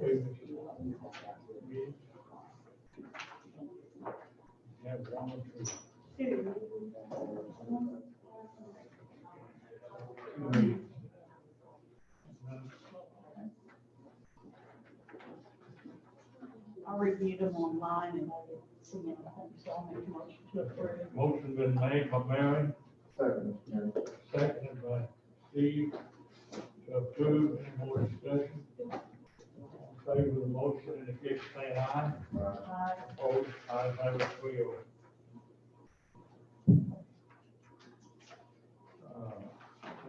Okay, Mrs. Reed. You have one or two? Two. I reviewed them online and I didn't see anything, so I'll make a motion to approve. Motion been made by Mary, Second. seconded by Steve, to approve. Any more discussion? All in favor of the motion, indicate by saying aye. Aye. Opposed, ayes have it, 3-0.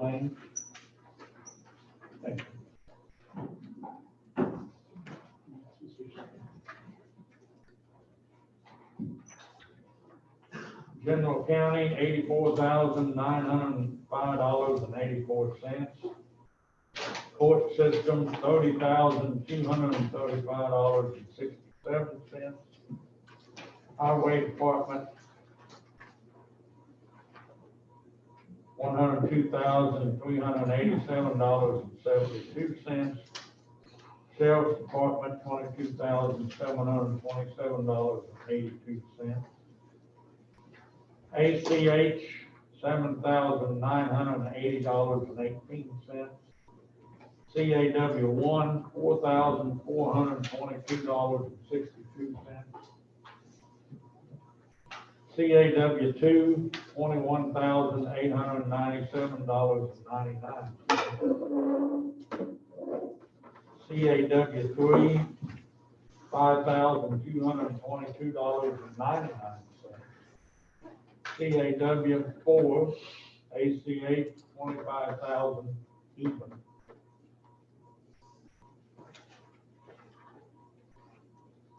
Lane. Thank you. General County, $84,905.84. Court System, $30,235.67. Highway Department, $102,387.72. Sheriff's Department, $22,727.82. ACH, $7,980.18. CAW one, $4,422.62. CAW two, $21,897.99. CAW three, $5,222.99. CAW four, ACH 25,000 even.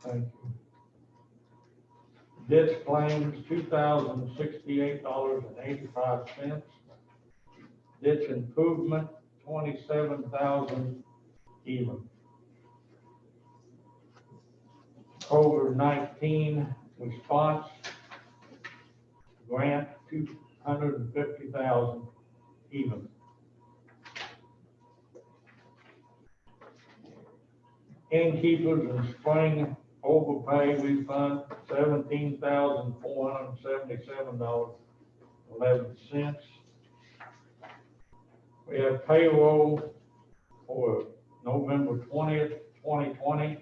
Thank you. Ditch claims $2,068.85. Ditch improvement 27,000 even. COVID-19 response grant 250,000 even. Innkeepers and spring overpay refund $17,477.11. We have payroll for November 20th, 2020.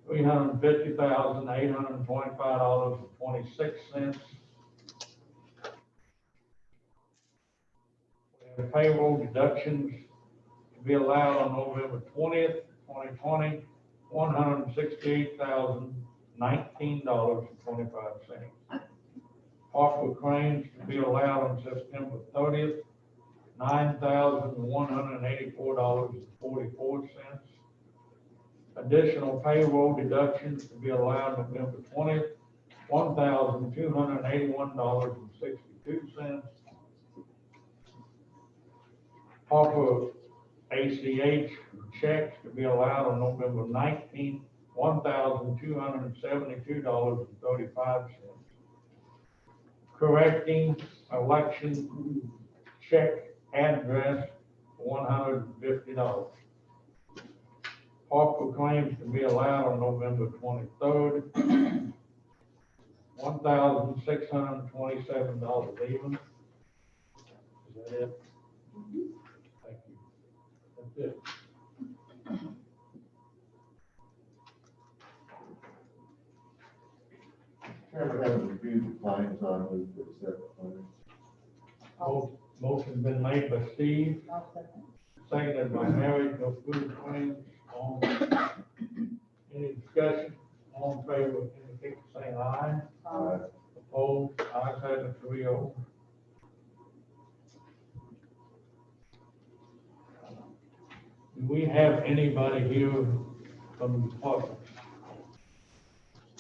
$350,825.26. We have payroll deductions to be allowed on November 20th, 2020, $168,019.25. Offer claims to be allowed on September 30th, $9,184.44. Additional payroll deductions to be allowed November 20th, $1,281.62. Offer ACH checks to be allowed on November 19th, $1,272.35. Correcting election check address $150. Offer claims to be allowed on November 23rd, $1,627 even. Is that it? Thank you. That's it. Chairman, having reviewed the claims, I move to accept the claims. Motion been made by Steve, I'll second. seconded by Mary to approve claims. Any discussion? All in favor, indicate by saying aye. Aye. Opposed, ayes have it, 3-0. Do we have anybody here from the department?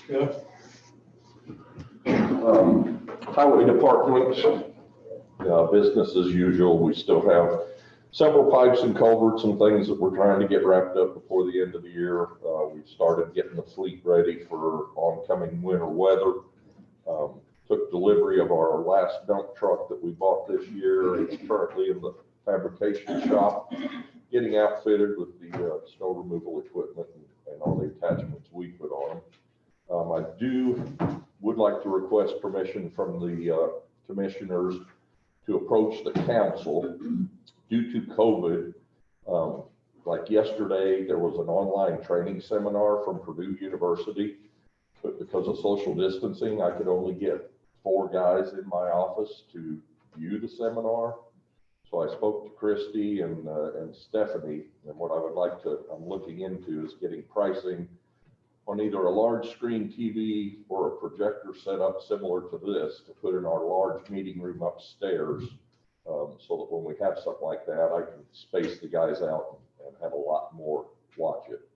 Jeff? Highway Department, business as usual. We still have several pipes and culverts and things that we're trying to get wrapped up before the end of the year. We've started getting the fleet ready for oncoming winter weather. Took delivery of our last dump truck that we bought this year. It's currently in the fabrication shop, getting outfitted with the snow removal equipment and all the attachments we put on them. Would like to request permission from the commissioners to approach the council due to COVID. Like yesterday, there was an online training seminar from Purdue University, but because of social distancing, I could only get 4 guys in my office to view the seminar. So I spoke to Christy and Stephanie, and what I would like to, I'm looking into is getting pricing on either a large screen TV or a projector setup similar to this to put in our large meeting room upstairs, so that when we have something like that, I can space the guys out and have a lot more watch it.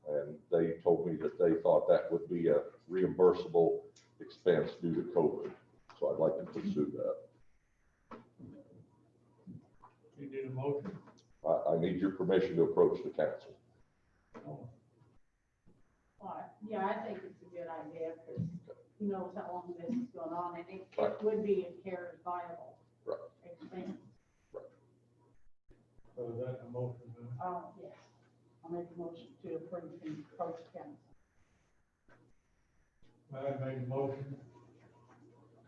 And they told me that they thought that would be a reimbursable expense due to COVID. So I'd like to pursue that. You need a motion? I need your permission to approach the council. Oh, Yeah, I think it's a good idea, because who knows how long this is going on, and it would be a care viable Right. expense. So is that a motion? then? Yes, I'll make a motion to approve the approach council. I made a motion.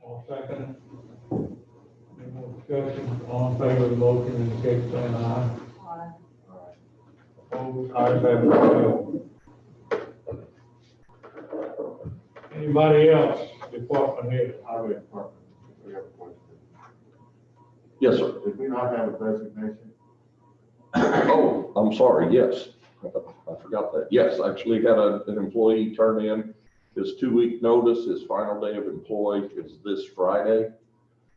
All second. Any more discussion? All in favor of the motion, indicate by saying aye. Opposed, ayes have it, so. Anybody else, department head? Highway Department, we have a question. Yes, sir. Did we not have a designation? Oh, I'm sorry, yes. I forgot that. Yes, I actually had an employee turn in his 2-week notice. His final day of employ is this Friday,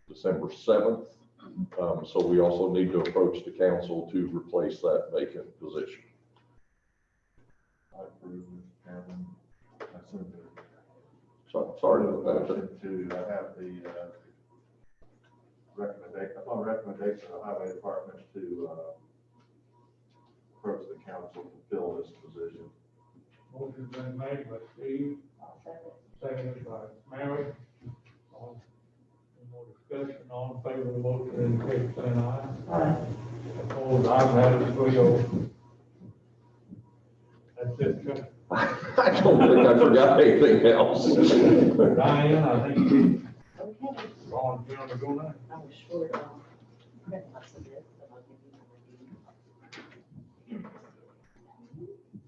December 7th. So we also need to approach the council to replace that vacant position. I approve, Mr. Chairman. I sent the So sorry about that. motion to have the recommendation of the Highway Department to approach the council to fill this position. Motion's been made by Steve, I'll second. seconded by Mary. All- Any more discussion? All in favor of the motion, indicate by saying aye. Opposed, ayes have it, 3-0. That's it, Chuck. I don't think I forgot anything else. Diane, I think you Okay, volunteered to go now. I was short on print lots of this, but I'll give you the review.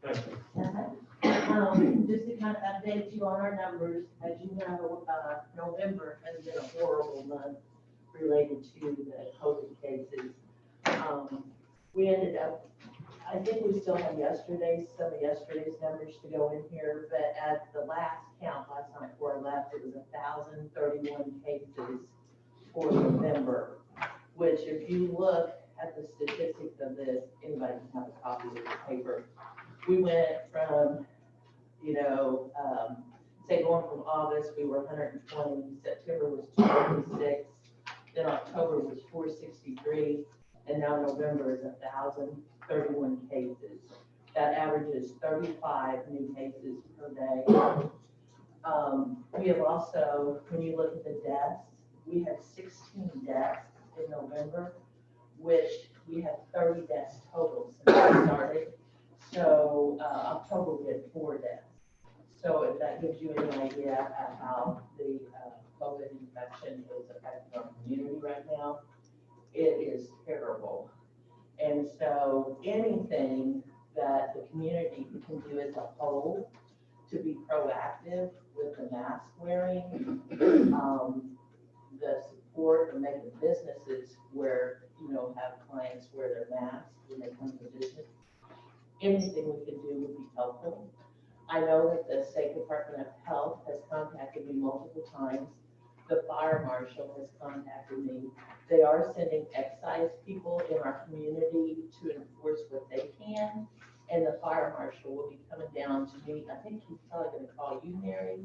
Thank you. Just to kind of update you on our numbers, as you know, November has been a horrible month related to the COVID cases. We ended up, I think we still have some of yesterday's numbers to go in here, but at the last count, last night before I left, it was 1,031 cases for November, which if you look at the statistics of this, anybody can have a copy of this paper. We went from, say going from August, we were 120, September was 246, then October was 463, and now November is 1,031 cases. That averages 35 new cases per day. We have also, when you look at the deaths, we had 16 deaths in November, which we had 30 deaths total since we started. So October we had 4 deaths. So if that gives you any idea of how the COVID infection is affecting our community right now, it is terrible. And so anything that the community can do as a whole to be proactive with the mask wearing, the support of making businesses where, have clients wear their masks when they come to business, anything we can do would be helpful. I know that the State Department of Health has contacted me multiple times. The fire marshal has contacted me. They are sending excise people in our community to enforce what they can. And the fire marshal will be coming down to me. I think he's probably going to call you, Mary,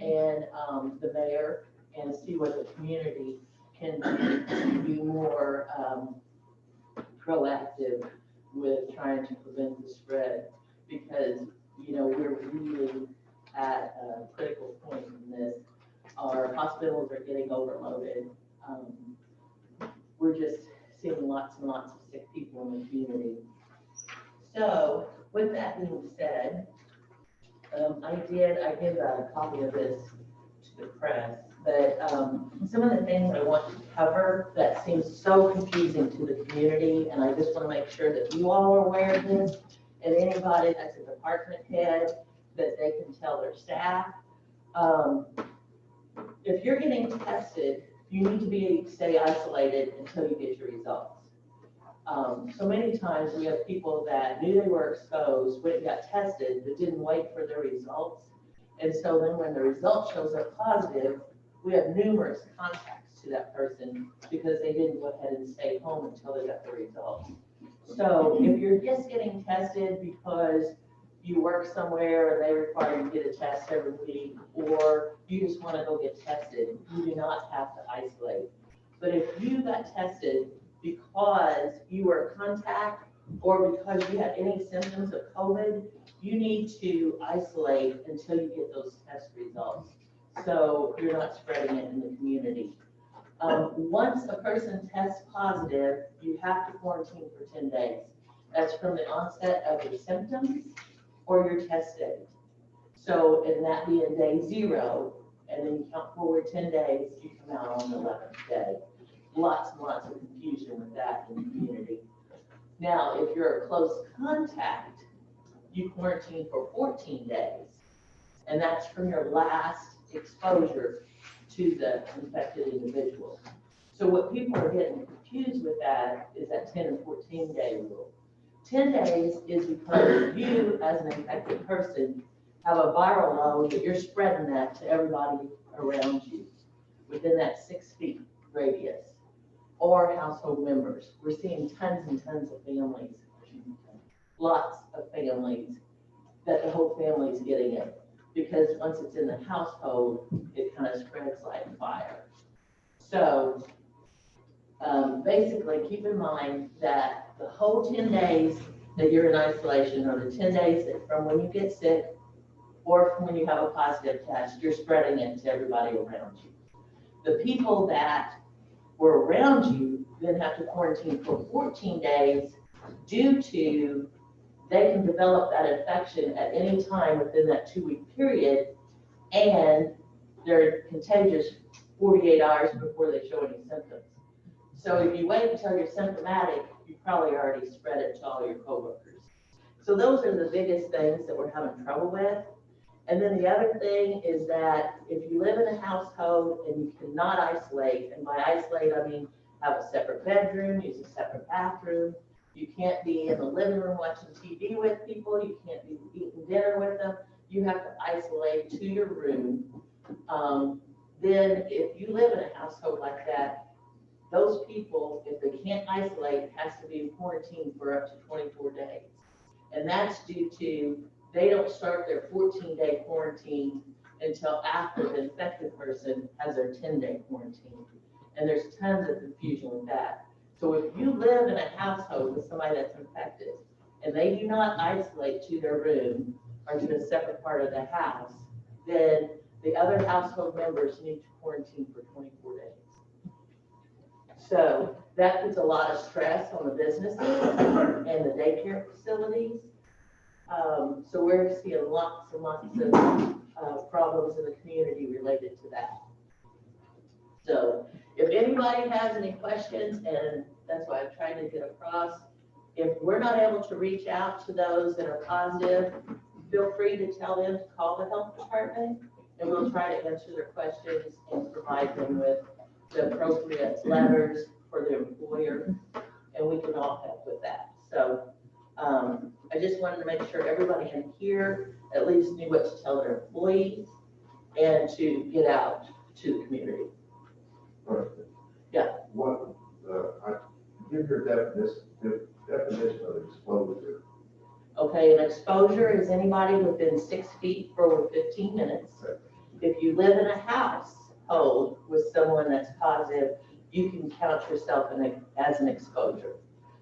and the mayor, and see what the community can do to be more proactive with trying to prevent the spread, because we're really at a critical point in this. Our hospitals are getting overloaded. We're just seeing lots and lots of sick people in the community, So with that being said, I give a copy of this to the press, but some of the things I want to cover that seems so confusing to the community, and I just want to make sure that you all are aware of this, and anybody that's a department head, that they can tell their staff. If you're getting tested, you need to stay isolated until you get your results. So many times we have people that knew they were exposed, went and got tested, but didn't wait for their results. And so then when the result shows up positive, we have numerous contacts to that person because they didn't go ahead and stay home until they got the results. So if you're just getting tested because you work somewhere and they require you to get a test every week, or you just want to go get tested, you do not have to isolate. But if you got tested because you were a contact or because you had any symptoms of COVID, you need to isolate until you get those test results. So you're not spreading it in the community. Once a person tests positive, you have to quarantine for 10 days. That's from the onset of your symptoms or your test date. So, and that being day 0, and then you count forward 10 days, you come out on the 11th day. Lots and lots of confusion with that in the community. Now, if you're a close contact, you quarantine for 14 days. And that's from your last exposure to the infected individual. So what people are getting confused with that is that 10 and 14 day rule. 10 days is because you, as an infected person, have a viral load that you're spreading that to everybody around you within that 6 feet radius, or household members. We're seeing tons and tons of families, lots of families, that the whole family's getting it. Because once it's in the household, it kind of spreads like fire. So basically keep in mind that the whole 10 days that you're in isolation, or the 10 days that from when you get sick or from when you have a positive test, you're spreading it to everybody around you. The people that were around you then have to quarantine for 14 days due to they can develop that infection at any time within that 2-week period, and they're contagious 48 hours before they show any symptoms. So if you wait until you're symptomatic, you probably already spread it to all your coworkers. So those are the biggest things that we're having trouble with. And then the other thing is that if you live in a household and you cannot isolate, and by isolate, I mean have a separate bedroom, use a separate bathroom, you can't be in the living room watching TV with people, you can't be eating dinner with them, you have to isolate to your room. Then if you live in a household like that, those people, if they can't isolate, has to be in quarantine for up to 24 days. And that's due to, they don't start their 14-day quarantine until after the infected person has their 10-day quarantine. And there's tons of confusion with that. So if you live in a household with somebody that's infected and they do not isolate to their room or to a separate part of the house, then the other household members need to quarantine for 24 days. So that puts a lot of stress on the businesses and the daycare facilities. So we're seeing lots and lots of problems in the community related to that. So if anybody has any questions, and that's why I'm trying to get across, if we're not able to reach out to those that are positive, feel free to tell them to call the health department, and we'll try to answer their questions and provide them with the appropriate letters for their employer, and we can all help with that. So I just wanted to make sure everybody in here at least knew what to tell their employees and to get out to the community. Question. Yeah. What, give your definition of exposure. Okay, an exposure is anybody within 6 feet for over 15 minutes. Okay. If you live in a household with someone that's positive, you can count yourself as an exposure.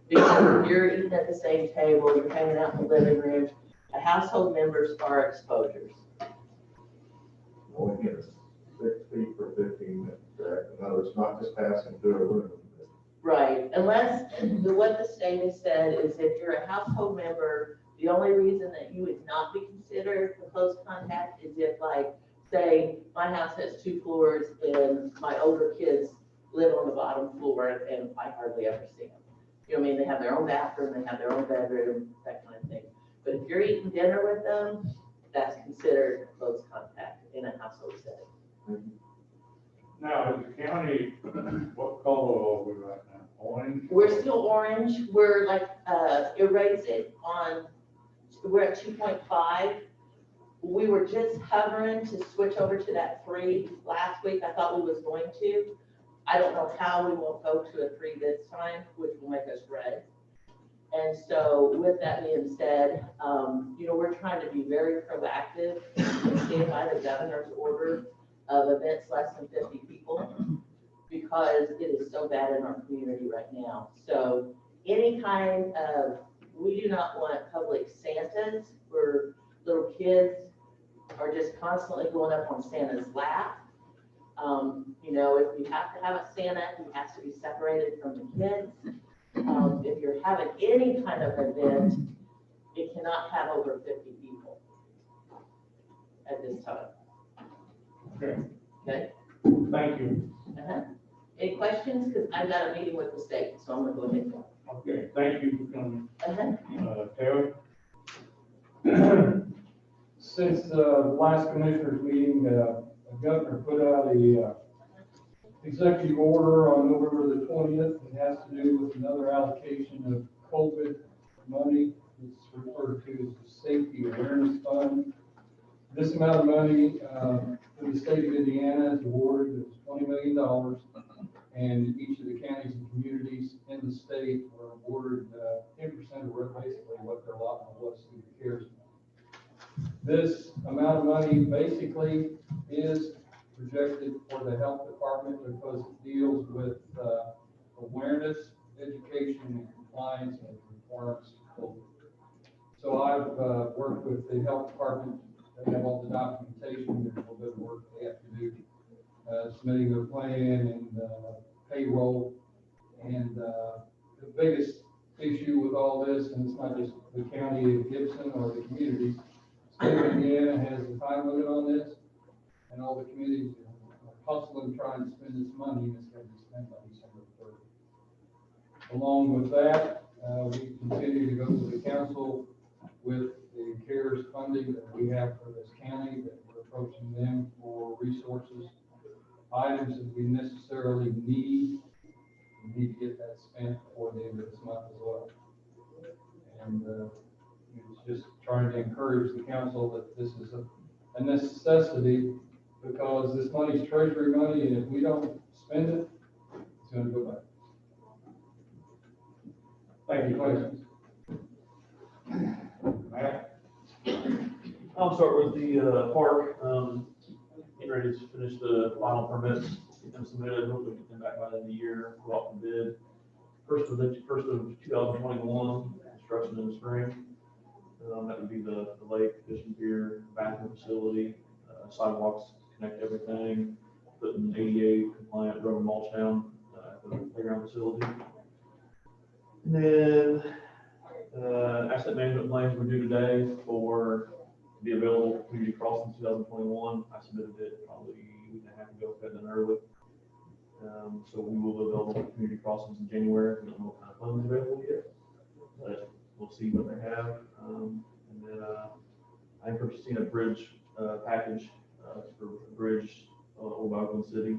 Because you're eating at the same table, you're hanging out in the living room, the household members are exposures. Only get 6 feet for 15 minutes, correct? In other words, not just passing through a room. Right, unless, what the state has said is if you're a household member, the only reason that you would not be considered a close contact is if, like, say, my house has 2 floors and my older kids live on the bottom floor and I hardly ever see them. You know what I mean? They have their own bathroom, they have their own bedroom, that kind of thing. But if you're eating dinner with them, that's considered close contact in a household setting. Now, is the county, what color are we right now? Orange? We're still orange, we're like, erase it on, we're at 2.5. We were just hovering to switch over to that 3 last week, I thought we was going to. I don't know how we won't go to a 3 this time, which will make us red. And so with that being said, you know, we're trying to be very proactive and stand by the governor's order of events less than 50 people, because it is so bad in our community right now. So any kind of, we do not want public Santas where little kids are just constantly going up on Santa's lap. You know, if you have to have a Santa, he has to be separated from the kids. If you're having any kind of event, it cannot have over 50 people at this time. Okay, Okay? thank you. Uh-huh. Any questions? Because I've got a meeting with the state, so I'm gonna go ahead and go. Okay, thank you for coming. Uh-huh. Terry? Since the last commissioners meeting, the governor put out a executive order on November the 20th. It has to do with another allocation of COVID money. It's referred to as the Safety Awareness Fund. This amount of money for the state of Indiana is awarded. It was $20 million. And each of the counties and communities in the state were awarded 10% of basically what their allotment was through the CARES Act. This amount of money basically is projected for the health department because it deals with awareness, education, and compliance and requirements of COVID. So I've worked with the health department. They have all the documentation. There's a little bit of work they have to do, submitting their plan and payroll. And the biggest issue with all this, and it's not just the county of Gibson or the communities, state of Indiana has a time limit on this, and all the communities are hustling trying to spend this money, and it's going to be spent by December 3rd. Along with that, we continue to go to the council with the CARES funding that we have for this county, that we're approaching them for resources, items that we necessarily need. We need to get that spent before the end of this month as well. And it's just trying to encourage the council that this is a necessity, because this money's treasury money, and if we don't spend it, it's going to go back. Thank you. Questions? Matt? I'll start with the park, getting ready to finish the final permits, get them submitted, hopefully get them back by the end of the year, go out for bid. First of 2021, construction in the spring. That would be the lake, fishing pier, bathroom facility, sidewalks, connect everything, putting ADA compliant rubber mulch down at the playground facility. And then asset management plans were due today to be available for community crossing 2021. I submitted it probably a week and a half ago, got done early. So we will be available for community crossings in January. We don't know what kind of funds available yet, but we'll see what they have. And then I'm purchasing a bridge package for a bridge over Oakland City.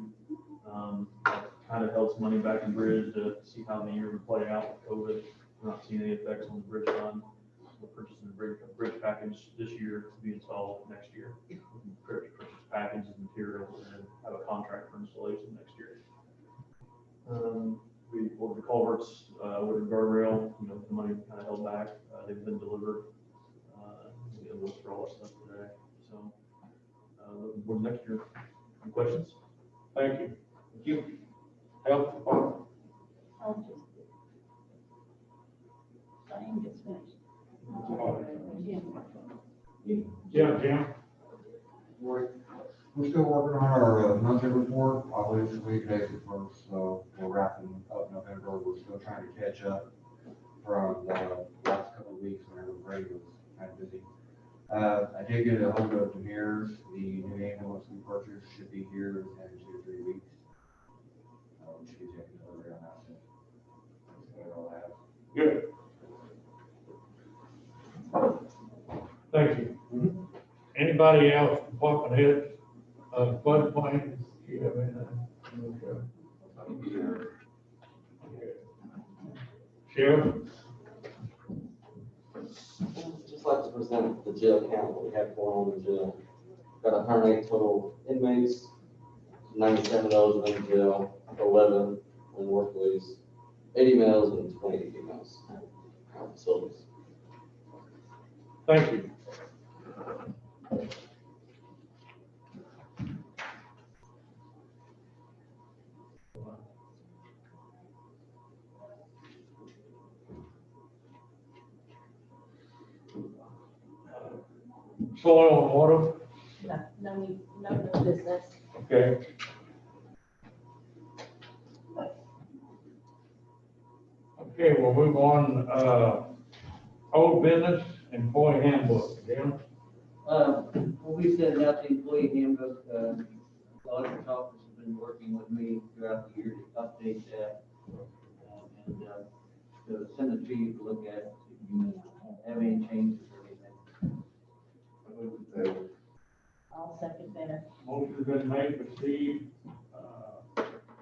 Kind of held some money back in bridge to see how the year would play out with COVID. We're not seeing any effects on the bridge fund. We're purchasing a bridge package this year to be installed next year. Purchase packages and materials and then have a contract for installation next year. We ordered the culverts, ordered guardrail, the money kind of held back. They've been delivered. We invoiced for all that stuff today. So, looking forward to next year. Any questions? Thank you. Thank you. Health Department? Diane gets finished. Jim? We're still working on our monthly report. I believe this week, April 1st, so we're wrapping up November September. We're still trying to catch up from the last couple of weeks whenever Ray was kind of busy. I did get a hold of Demir. The new ambulance we purchased should be here in 2 to 3 weeks. Should be taking delivery on that soon. That's all I have. Good. Thank you. Anybody else, department heads, floodplain, do you have anything? Okay. Sheriff? Just like to present the jail count that we have going on in the jail. Got 108 total inmates, 97 of those are in jail, 11 in work release, 80 males and 20 females in our facilities. Thank you. Soil and water, No business. okay. Okay, we'll move on, old business, employee handbook, Jim. Well, we sent out the employee handbook, the auditor's office has been working with me throughout the year to update that. And to send it to you to look at, if you have any changes or anything. I'll second that. Motion's been made for Steve,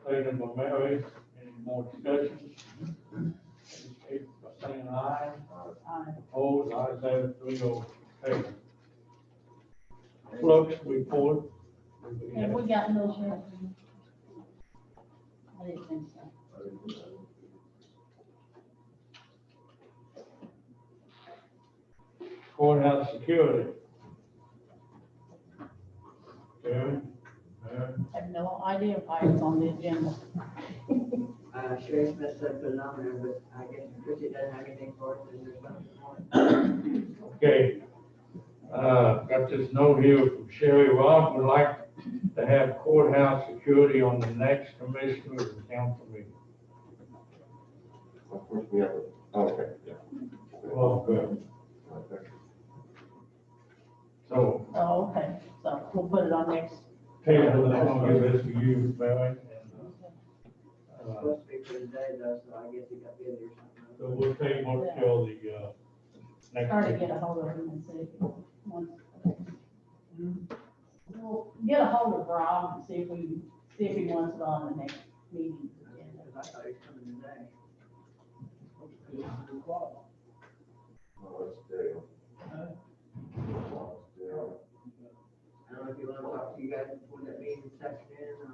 seconded by Mary. Any more discussion? Indicate by saying aye. Aye. Opposed, ayes have it, 3-0. Okay. Clerk's report. And we got no sheriff. I didn't think so. Courthouse security. Karen? Mary? I have no idea why it's on the agenda. Sherry Smith said put it on there, but I guess Chrissy doesn't have anything for it, then there's nothing on it. Okay. Got this note here from Sherry. Rob would like to have courthouse security on the next commissioners and council meeting. Of course, we have, okay, yeah. Well, good. So, Oh, okay, so we'll put it on next. table, and I'm gonna give this to you, Mary. And, Supposed to be for today though, so I guess he got busy or something. so we'll table it till the, next Try to meeting. get a hold of him and see if he wants. We'll get a hold of Rob and see if he wants it on the next meeting agenda. Because I thought he was coming today. No, it's Dale. I don't know if you want to talk to you guys before that meeting this afternoon or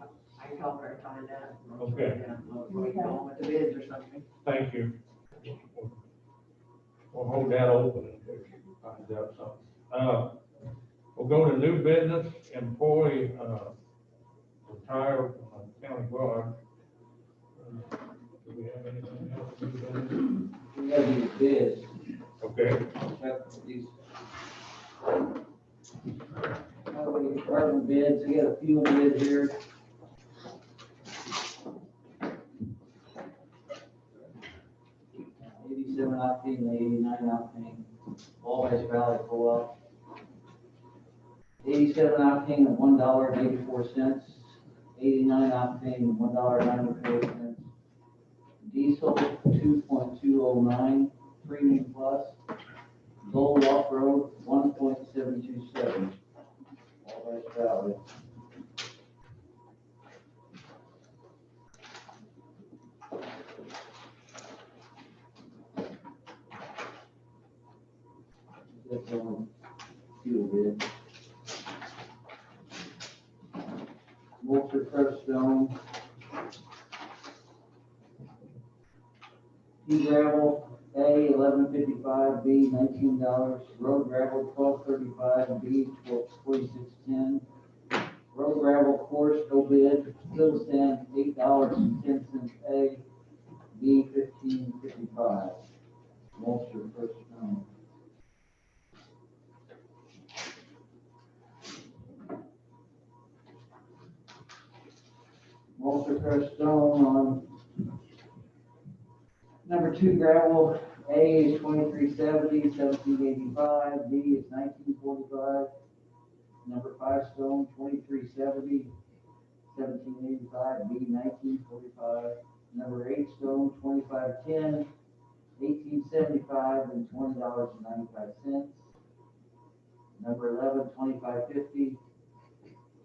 not. I can call her and find out. Okay. Yeah, we can go on with the bids or something. Thank you. We'll hold that open until she finds out something. We'll go to new business, employee, retired from the county guard. Do we have anything else to do? We got these bids. Okay, These. Department bids, we got a few bids here. $87 octane, $89 octane, Wabash Valley co-op. $87 octane at $1.84, $89 octane $1.94. Diesel 2.209, premium plus. Gold off-road 1.727. Wabash Valley. That's on fuel bid. Mulcher Press Stone. Pea gravel, A, $11.55, B, $19, road gravel, $12.35, B, $46.10. Road gravel course, no bid, fill sand, $8.10, A, B, $15.55. Mulcher Press Stone. Mulcher Press Stone on two gravel, A is 2370, 1785, B is 1945. Number five stone, 2370, 1785, B 1945. Number eight stone, 2510, 1875, and $20.95. Number 11, 2550,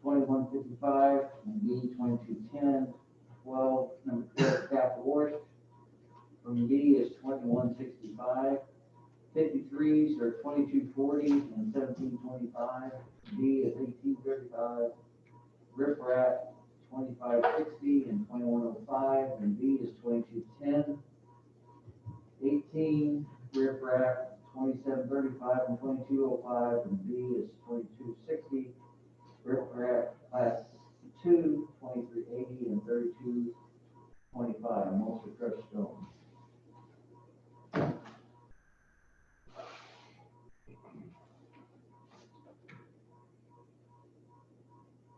2155, and B 2210. 12, number 12, cap wash. From B is 2165. 53s are 2240 and 1725. B is 1835. Rip Rap 2560 and 2105, and B is 2210. 18 Rip Rap 2735 and 2205, and B is 2260. Rip Rap Class 2 2380 and 3225. Mostly crushed stone.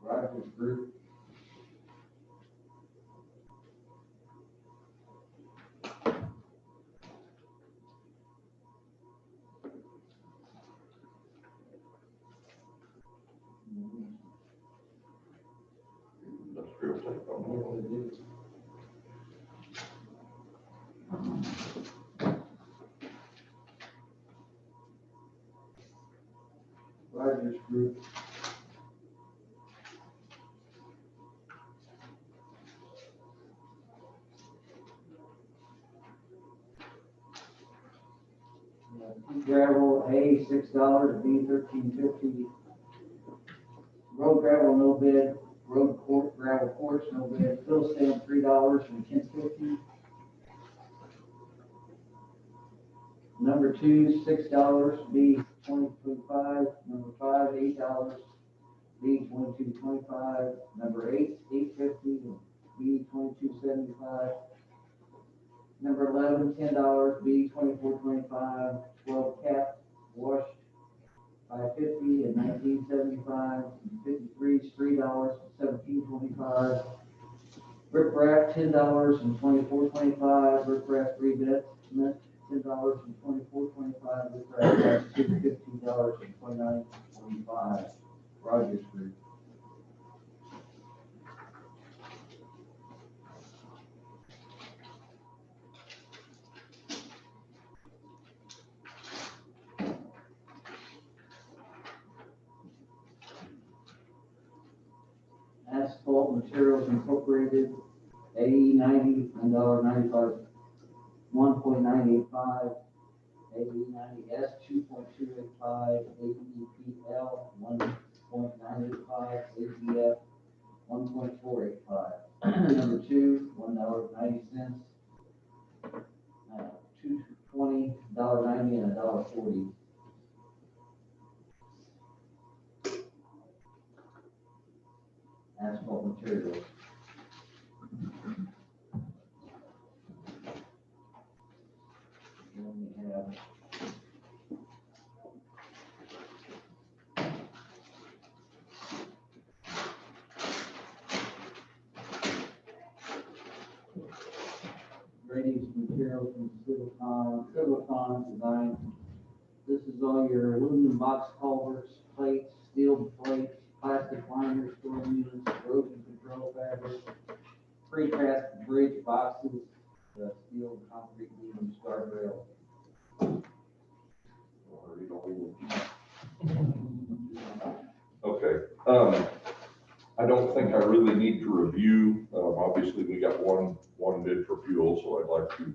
Rogers Group. Industrial type on Rogers Group. Gravel, A, $6, B, $13.50. Road gravel, no bid. Road gravel quartz, no bid. Fill stamp, $3 from $10.50. Number two, $6, B, $20.25. Number five, $8, B, $22.25. Number eight, $8.50, B, $22.75. Number 11, $10, B, $24.25. 12 cap washed, $5.50 and $19.75. 53s, $3, $17.25. Rip Rap, $10 and $24.25. Rip Rap 3 bit, $10 and $24.25. Rip Rap Class 2, $15 and $29.25. Rogers Group. Asphalt Materials Incorporated, AE 90, $9.95, 1.985, AE 90S 2.285, AEPL 1.985, ATF 1.485. Number two, $1.90, $2.20, $1.90, and $1.40. Asphalt Materials. Then we have drainage materials from Silicon Design. This is all your aluminum box culverts, plates, steel plates, plastic liners, storm units, erosion control fabric, precast bridge boxes, steel, concrete beams, guardrail. Okay, I don't think I really need to review, obviously we got one bid for fuel, so I'd like to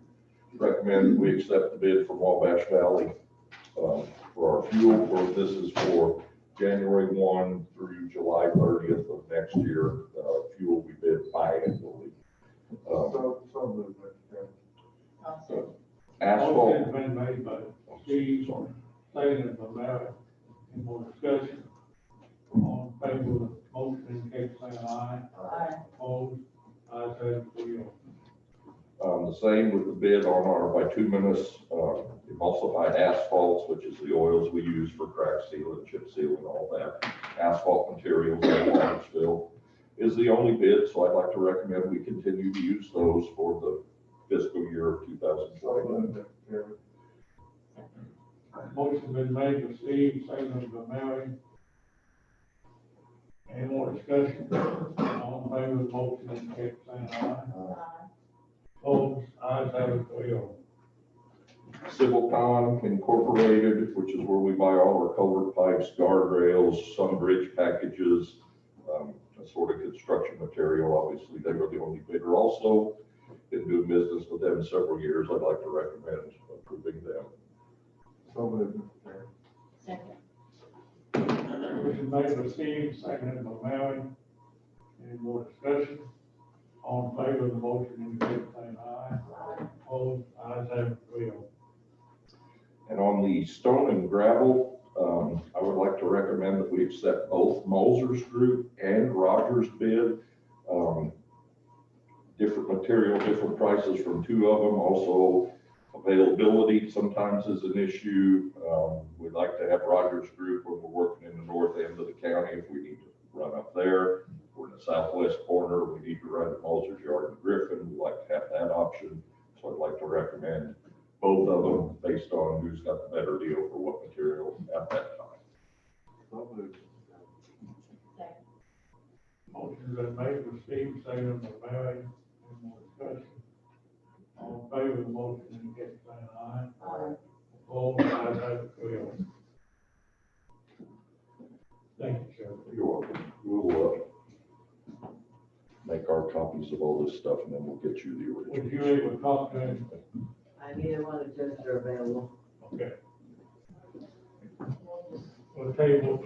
recommend we accept the bid from Wabash Valley, for our fuel, this is for January 1 through July 30th of next year, fuel we bid biannually. So moved, Mr. Chairman. Asphalt, Motion's been made by Steve, seconded by Larry. Any more discussion? All in favor of the motion, indicate by saying aye. Aye. Opposed? Ayes have it, 3-0. the same with the bid on our bituminous, emulsified asphalts, which is the oils we use for crack seal and chip seal and all that. Asphalt materials in Lawrenceville is the only bid, so I'd like to recommend we continue to use those for the fiscal year of 2021. Motion been made by Steve, seconded by Mary. Any more discussion? All in favor of the motion, indicate by saying aye. Opposed, ayes have it, 3-0. Civilcon Incorporated, which is where we buy all our culvert pipes, guardrails, some bridge packages, that sort of construction material. Obviously, they were the only bidder. Also, been doing business with them several years. I'd like to recommend approving them. So moved, Mr. Chair. Second. Motion made by Steve, seconded by Mary. Any more discussion? All in favor of the motion, indicate by saying aye. Opposed, ayes have it, 3-0. And on the stone and gravel, I would like to recommend that we accept both Moser's Group and Rogers' bid. Different material, different prices from two of them. Also, availability sometimes is an issue. We'd like to have Rogers' Group when we're working in the north end of the county. If we need to run up there, we're in the southwest corner, we need to run at Moser's Yard in Griffin. We'd like to have that option. So I'd like to recommend both of them based on who's got the better deal for what material at that time. So moved. Motion been made by Steve, seconded by Mary. Any more discussion? All in favor of the motion, indicate by saying aye. Opposed, ayes have it, 3-0. Thank you, Sheriff. You're welcome. We'll make our copies of all this stuff and then we'll get you the Would you original. able to talk to him? I neither one of those are available. Okay. We'll table.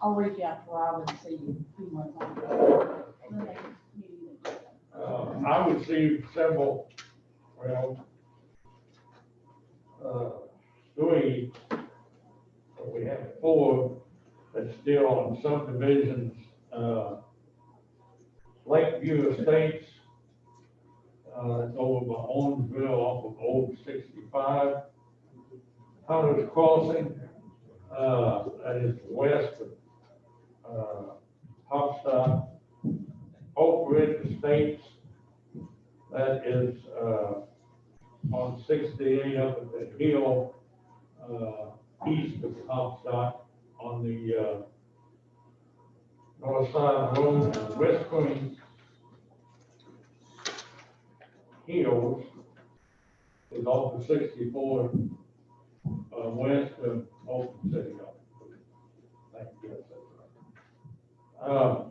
I'll reach out to Rob and see who wants on. I would see several, three, but we have 4 that's still on subdivisions, Lakeview Estates, it's over by Owensville off of Old 65. Hunter's Crossing, that is west of, Hopstock. Oak Ridge Estates, that is, on 68 up at the hill, east of Hopstock on the, north side of the road. West Queen Hills is off of 64, west of Oakland City. Thank you. Yes, that's right.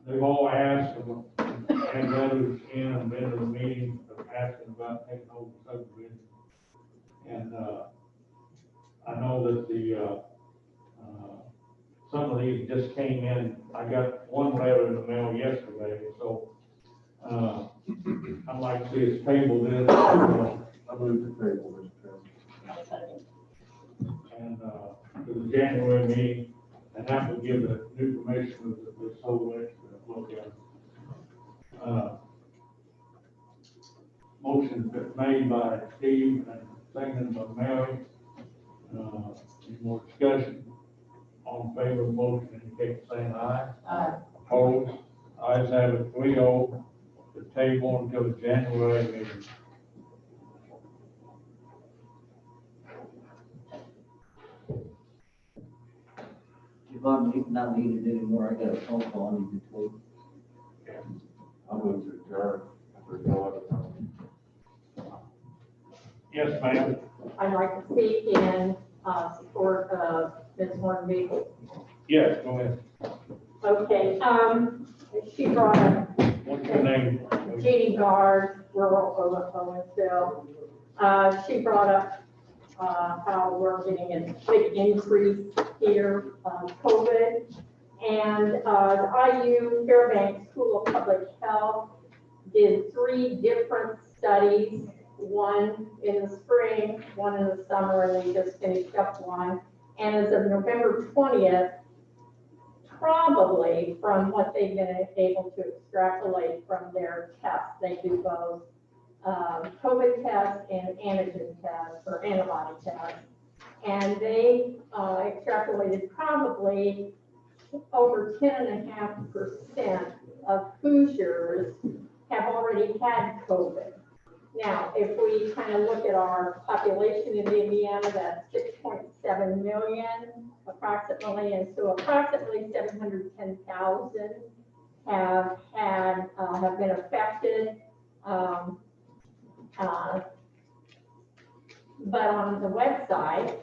They've all asked, and others in and been to the meeting, asking about taking over subdivision. And, I know that the, some of these just came in. I got one letter in the mail yesterday, so, I'd like to see it's tabled in. I moved the table, Mr. Chair. And, to the January meeting, and that will give the new commissioners the whole extra look at it. Motion made by Steve and seconded by Mary. Any more discussion? All in favor of the motion, indicate by saying aye. Aye. Opposed? Ayes have it, 3-0. The table until the January meeting. If I'm not needed anymore, I got a phone call I need to take. I moved to adjourn. If there's no other comment. Yes, ma'am. I'd like to speak in support of Ms. Hornby. Yes, go ahead. Okay, she brought up What's your name? Jeannie Guard, rural Owensville. She brought up how we're getting a big increase here, COVID. And the IU Fairbanks School of Public Health did 3 different studies, one in the spring, one in the summer, and they just finished up one. And as of November 20th, probably from what they've been able to extrapolate from their tests, they do both COVID tests and antigen tests or antibody tests. And they extrapolated probably over 10.5% of Hoosiers have already had COVID. Now, if we kind of look at our population in Indiana, that's 6.7 million approximately, and so approximately 710,000 have been affected. But on the website,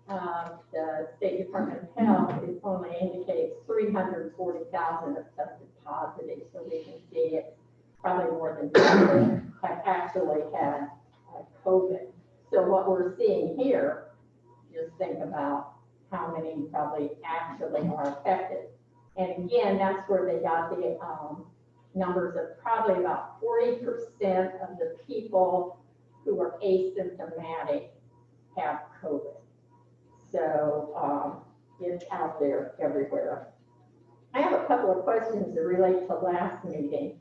the State Department of Health, it only indicates 340,000 have tested positive, so we can see it's probably more than people have actually had COVID. So what we're seeing here, just think about how many probably actually are affected. And again, that's where they got the numbers of probably about 40% of the people who are asymptomatic have COVID. So it's out there everywhere. I have a couple of questions that relate to last meeting.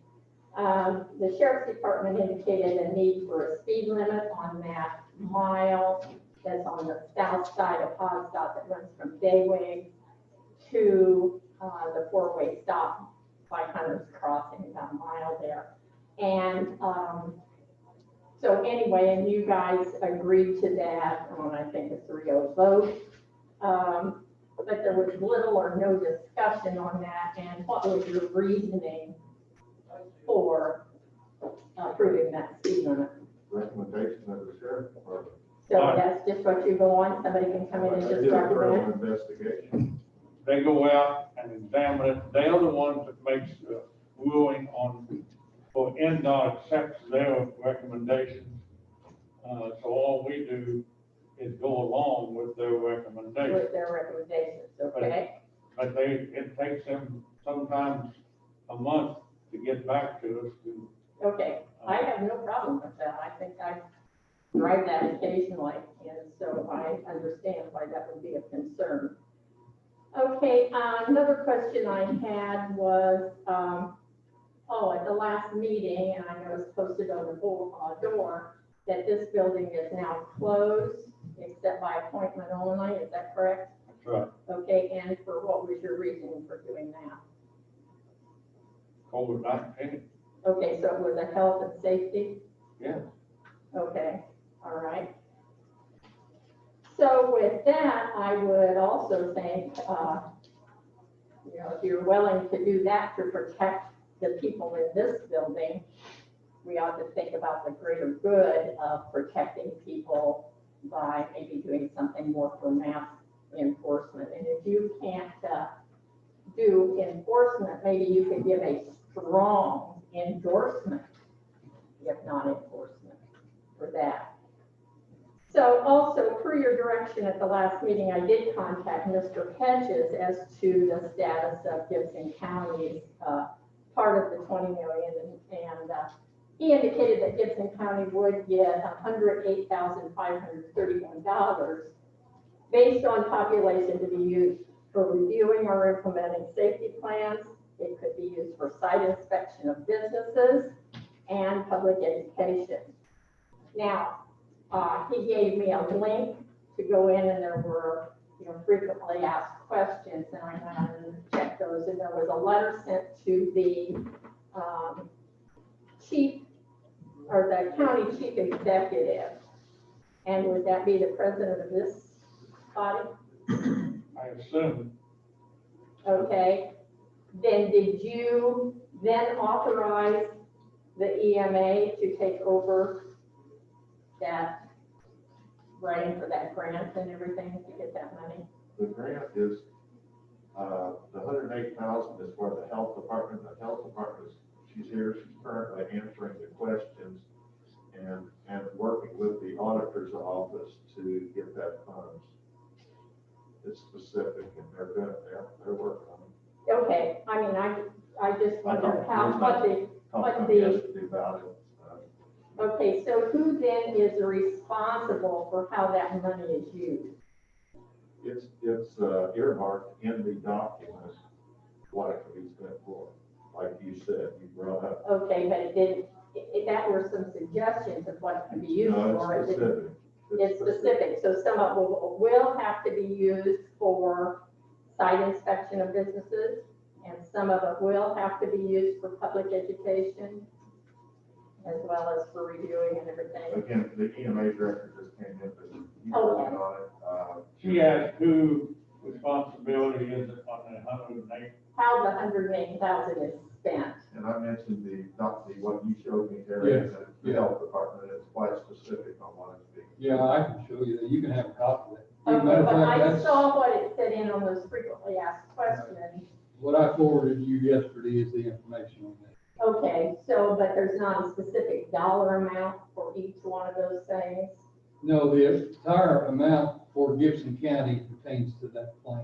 The Sheriff's Department indicated a need for a speed limit on that mile that's on the south side of Hosdot that runs from Daywing to the four-way stop by Hunter's Crossing, about a mile there. And so anyway, and you guys agreed to that on, I think, a 3-0 vote. But there was little or no discussion on that. And what was your reasoning for approving that speed limit? Recommendation of the sheriff department. So that's just what you go on, somebody can come in and They just did a recommend? thorough investigation. They go out and examine it. They are the ones that makes the ruling on, or NDOT accepts their recommendations. So all we do is go along with their recommendations. With their recommendations, okay? But it takes them sometimes a month to get back to us to. Okay, I have no problem with that. I think I drive that occasionally, and so I understand why that would be a concern. Okay, another question I had was, at the last meeting, and I know it's posted on the door, that this building is now closed, except by appointment only, is that correct? That's right. Okay, and for what was your reasoning for doing that? COVID-19. Okay, so it was a health and safety? Yeah. Okay, all right. So with that, I would also think, if you're willing to do that to protect the people in this building, we ought to think about the greater good of protecting people by maybe doing something more for mass enforcement. And if you can't do enforcement, maybe you could give a strong endorsement, if not enforcement, for that. So also, per your direction at the last meeting, I did contact Mr. Hedges as to the status of Gibson County's part of the 20 million, and he indicated that Gibson County would get $108,531 based on population to be used for reviewing or implementing safety plans. It could be used for site inspection of businesses and public education. Now, he gave me a link to go in, and there were, frequently asked questions, and I went and checked those, and there was a letter sent to the chief, or the county chief executive. And would that be the president of this body? I assume. Okay, then did you then authorize the EMA to take over that, writing for that grant and everything to get that money? The grant is, the 108,000 is for the health department. The health department she's here, she's currently answering the questions and working with the auditor's office to get that funds. It's specific, and they're working on it. Okay, I mean, I just wondered Talked to them yesterday about it. Okay, so who then is responsible for how that money is used? It's earmarked in the document what it can be spent for. Like you said, you brought up. Okay, but it didn't, that were some suggestions of what it can be used No, for. it's specific. It's specific, so some of it will have to be used for site inspection of businesses, and some of it will have to be used for public education, as well as for reviewing and everything. Again, the EMA director just came in, but he's Okay. working on it. She asked who responsibility is it on the 108? How the 108,000 is spent. And I mentioned what you showed me there, and the health department is quite specific on what it's being. Yeah, I can show you that. You can have a copy of it. Okay, Matter of but fact, I that's saw what it said in on those frequently asked questions. what I forwarded you yesterday is the information on that. Okay, so, but there's not a specific dollar amount for each one of those things? No, the entire amount for Gibson County pertains to that plan.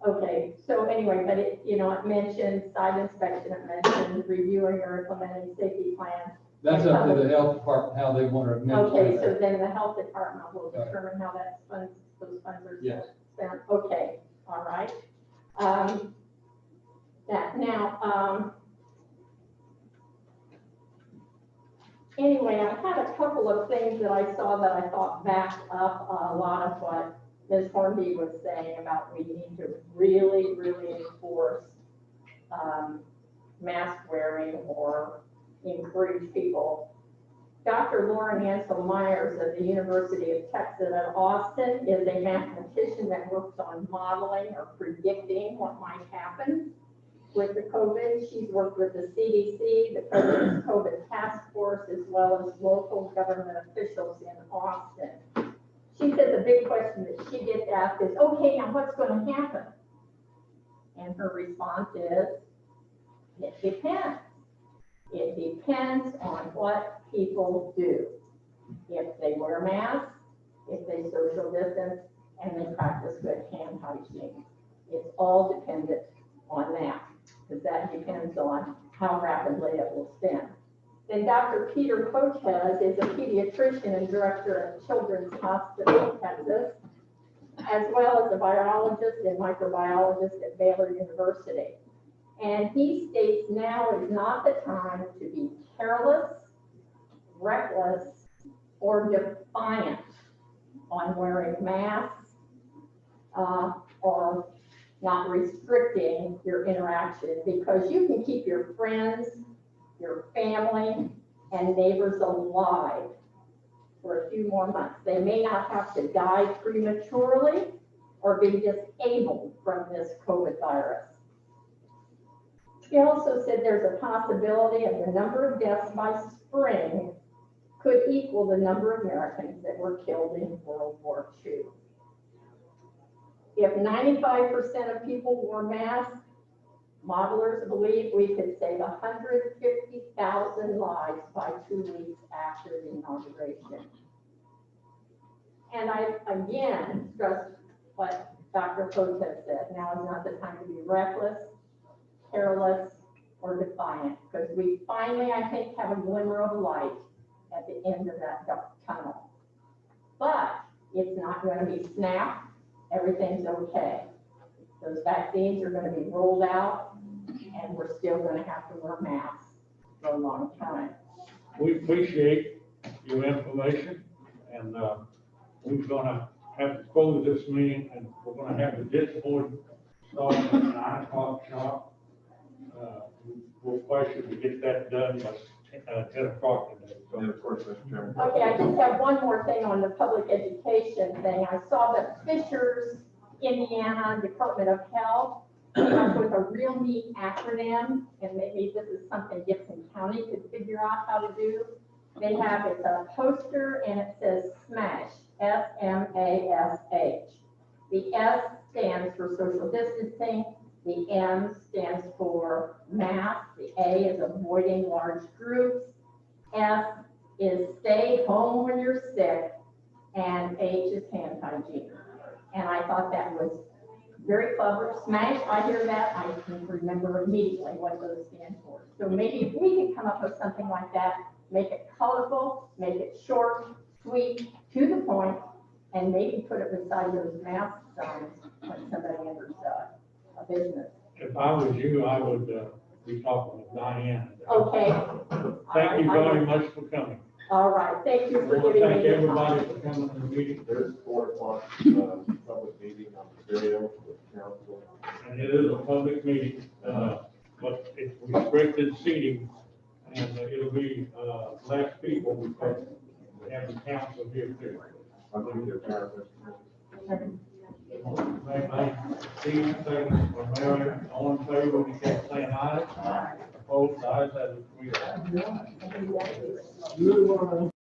Okay, so anyway, but it, it mentioned site inspection, it mentioned reviewing or implementing safety plans. That's up to the health department, how they want to administer Okay, so that. then the health department will Right. determine how that funds, those funds are Yes. spent. Okay, all right. Anyway, I had a couple of things that I saw that I thought backed up a lot of what Ms. Hornby was saying about we need to really, really enforce mask wearing or encourage people. Dr. Lauren Ansel Myers of the University of Texas at Austin is a mathematician that works on modeling or predicting what might happen with the COVID. She's worked with the CDC, the President's COVID Task Force, as well as local government officials in Austin. She said the big question that she gets asked is, okay, now what's going to happen? And her response is, it depends. It depends on what people do. If they wear masks, if they social distance, and they practice good hand hygiene. It's all dependent on that, because that depends on how rapidly it will spin. Then Dr. Peter Coaches is a pediatrician and director at Children's Hospital in Texas, as well as a biologist and microbiologist at Baylor University. And he states now is not the time to be careless, reckless, or defiant on wearing masks or not restricting your interaction, because you can keep your friends, your family, and neighbors alive for a few more months. They may not have to die prematurely or be disabled from this COVID virus. He also said there's a possibility of the number of deaths by spring could equal the number of Americans that were killed in World War II. If 95% of people wore masks, modelers believe we could save 150,000 lives by 2 weeks after the inauguration. And I again stress what Dr. Coates said, now is not the time to be reckless, careless, or defiant, because we finally, I think, have a glimmer of light at the end of that dark tunnel. But it's not going to be snap, everything's okay. Those vaccines are going to be rolled out, and we're still going to have to wear masks for a long time. We appreciate your information, and we're gonna have to close this meeting, and we're gonna have the ditch board start at 9 o'clock sharp. We'll question to get that done by 10 o'clock today. And of course, Mr. Chairman. Okay, I just have one more thing on the public education thing. I saw that Fishers, Indiana Department of Health came up with a real neat acronym, and maybe this is something Gibson County could figure out how to do. They have, it's a poster and it says SMASH, S-M-A-S-H. The S stands for social distancing, the M stands for mask, the A is avoiding large groups, S is stay home when you're sick, and H is hand hygiene. And I thought that was very clever. SMASH, I hear that, I can remember immediately what those stand for. So maybe if we could come up with something like that, make it colorful, make it short, sweet, to the point, and maybe put it beside those mask signs when somebody enters a business. If I was you, I would be talking with Diane. Okay. Thank you very much for coming. All right, thank you I for want to giving thank me the everybody time. for coming to the meeting, There's 4 o'clock, public meeting on video with council. and it is a public meeting, but it's restricted seating, and it'll be, less people because we have the council here too. I think they're tired of this. Steve, second, or Mary, all in favor, indicate by saying aye. Opposed, ayes have it, we are.